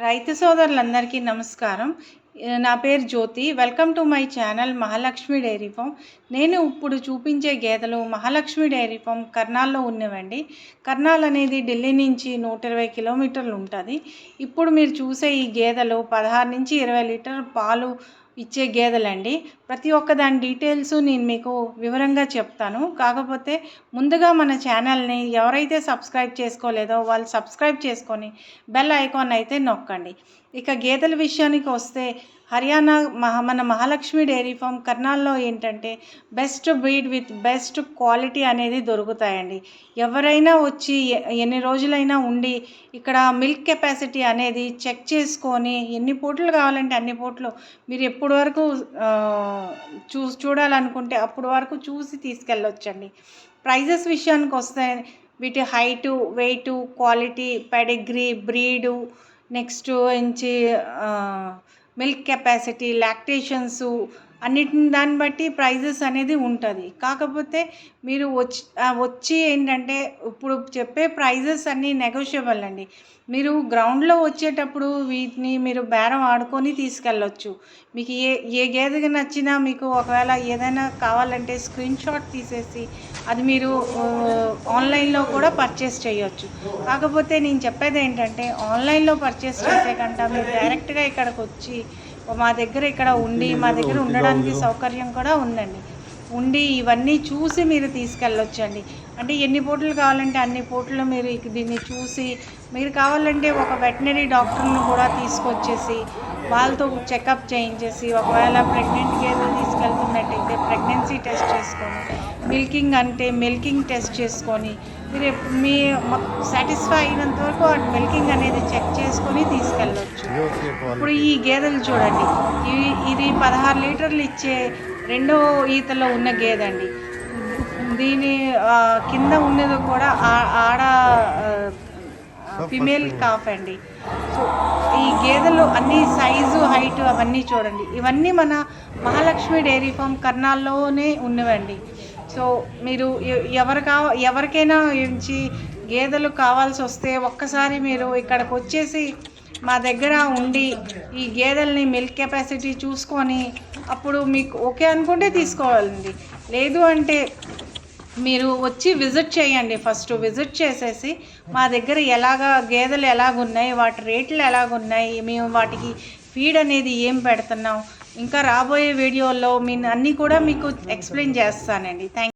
రైతు సోదరులందరికీ నమస్కారం. నా పేరు Jyothi. Welcome to my channel Mahalakshmi dairy farm. నేను ఇప్పుడు చూపించే గేదెలు మహాలక్ష్మి డైరీ ఫామ్ కర్నాల్లో ఉన్నవండి. కర్నాల్ అనేది ఢిల్లీ నుంచి 120 కిలోమీటర్లు ఉంటుంది. ఇప్పుడు మీరు చూసే ఈ గేదెలు 16 నుంచి 20 లీటర్ పాలు ఇచ్చే గేదెలండి. ప్రతి ఒక్క దాని డీటెయిల్స్ నేను మీకు వివరంగా చెప్తాను. కాకపోతే ముందుగా మన ఛానల్ని ఎవరైతే సబ్స్క్రైబ్ చేసుకోలేదో వాళ్ళు సబ్స్క్రైబ్ చేసుకొని బెల్ ఐకాన్ అయితే నొక్కండి. ఇక గేదెల విషయానికి వస్తే హర్యానా మన మహాలక్ష్మి డైరీ ఫామ్ కర్నాల్లో ఏంటంటే best breed with best quality అనేది దొరుకుతాయండి. ఎవరైనా వచ్చి ఎన్ని రోజులైనా ఉండి ఇక్కడ మిల్క్ కెపాసిటీ అనేది చెక్ చేసుకొని ఎన్ని పూటలు కావాలంటే అన్ని పూటలు మీరు ఎప్పటి వరకు చూడాలనుకుంటే అప్పటి వరకు చూసి తీసుకెళ్ళొచ్చండి. ప్రైజెస్ విషయానికి వస్తే వీటి height, weight, quality, pedigree, breed, next నుంచి మిల్క్ కెపాసిటీ, లాక్టేషన్సు అన్నిటిని దాన్ని బట్టి ప్రైజెస్ అనేది ఉంటుంది. కాకపోతే మీరు వచ్చి ఏంటంటే ఇప్పుడు చెప్పే ప్రైజెస్ అన్నీ నెగోషియబుల్ అండి. మీరు గ్రౌండ్లో వచ్చేటప్పుడు వీటిని మీరు బేరం ఆడుకొని తీసుకెళ్ళొచ్చు. మీకు ఏ గేదెకి నచ్చినా మీకు ఒకవేళ ఏదైనా కావాలంటే స్క్రీన్ షాట్ తీసేసి అది మీరు ఆన్లైన్లో కూడా పర్చేస్ చేయొచ్చు. కాకపోతే నేను చెప్పేది ఏంటంటే ఆన్లైన్లో పర్చేస్ చేసే కంటే మీరు డైరెక్ట్గా ఇక్కడికి వచ్చి మా దగ్గర ఇక్కడ ఉండి మా దగ్గర ఉండడానికి సౌకర్యం కూడా ఉందండి. ఉండి ఇవన్నీ చూసి మీరు తీసుకెళ్ళొచ్చండి. అంటే ఎన్ని పూటలు కావాలంటే అన్ని పూటలు మీరు దీన్ని చూసి మీరు కావాలంటే ఒక వెటనరీ డాక్టర్ను కూడా తీసుకొచ్చేసి వాళ్ళతో చెకప్ చేయించేసి ఒకవేళ ప్రెగ్నెంట్ గేదెలు తీసుకెళ్తున్నట్టయితే ప్రెగ్నెన్సీ టెస్ట్ చేసుకొని, మిల్కింగ్ అంటే మిల్కింగ్ టెస్ట్ చేసుకొని మీరు మీ సాటిస్ఫై అయినంత వరకు ఆ మిల్కింగ్ అనేది చెక్ చేసుకొని తీసుకెళ్ళవచ్చు. ఇప్పుడు ఈ గేదెలు చూడండి, ఇది 16 లీటర్లు ఇచ్చే రెండో ఈతలో ఉన్న గేదె అండి. దీని కింద ఉన్నది కూడా ఆడ ఫిమేల్ కాఫ్ అండి. సో ఈ గేదెలు అన్ని సైజు, హైట్ అవన్నీ చూడండి. ఇవన్నీ మన మహాలక్ష్మి డైరీ ఫామ్ కర్నాల్లోనే ఉన్నవండి. సో మీరు ఎవరికైనా నుంచి గేదెలు కావాల్సి వస్తే ఒక్కసారి మీరు ఇక్కడికి వచ్చేసి మా దగ్గర ఉండి ఈ గేదెల్ని మిల్క్ కెపాసిటీ చూసుకొని అప్పుడు మీకు ఓకే అనుకుంటే తీసుకోవాలండి. లేదు అంటే మీరు వచ్చి విజిట్ చేయండి. ఫస్ట్ విజిట్ చేసేసి మా దగ్గర గేదెలు ఎలాగున్నాయి, వాటి రేట్లు ఎలాగున్నాయి, మేము వాటికి ఫీడ్ అనేది ఏం పెడుతున్నాం, ఇంకా రాబోయే వీడియోలో అన్నీ కూడా మీకు ఎక్స్ప్లెయిన్ చేస్తానండి. థ్యాంక్